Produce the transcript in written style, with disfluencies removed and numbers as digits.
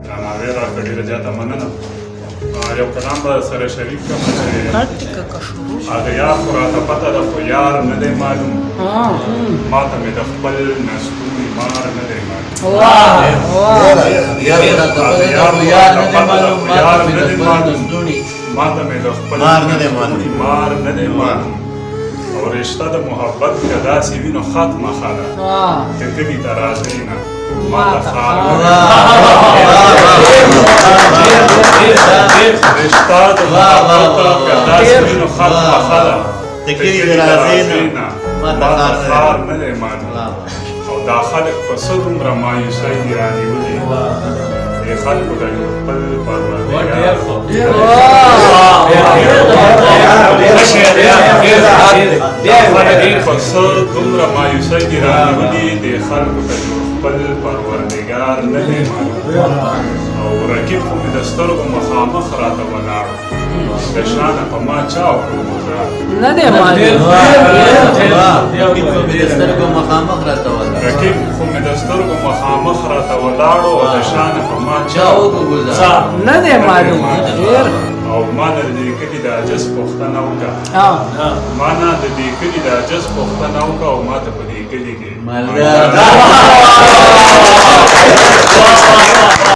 درناوی راکړه ډېره زیاته مننه. یو کلام به سره شریک کړم چې هغه یار خو راته پته ده خو یار نه دی معلوم، ما ته مې د خپل نستوری مار نه دی معلوم. ما ته مې د خپل نستوری مار نه دی معلوم. او رشته د محبت که داسې وي نو ختمه ښه ده چې کلي ته راځئ نه ما ته ښار رشته د محبت که داسې وي نو ختمه ښه ده چې کلي ته راځئ نه ما ته ښار نه دی معلوم. او دا خلک په څه دومره مایوسۍ دي رانیولي دې خلکو ته یو خپل پروردګار په څه دومره مایوسۍ دي رانیولي دې خلکو ته یو خپل پروردګار نه دی معلوم. او رقیب خو مې د سترګو مخامخ راته ولاړ د شانه په ما چا وکړو نه دی معلوم. رقیب خو مې د سترګو مخامخ راته ولاړو او د شانه په ما چا وکړو نه دی معلوم. او ما نه د دې کلي د عجز پوښتنه وکړه ما نه د دې کلي د عجز پوښتنه وکړه او ما ته په دې کلي کې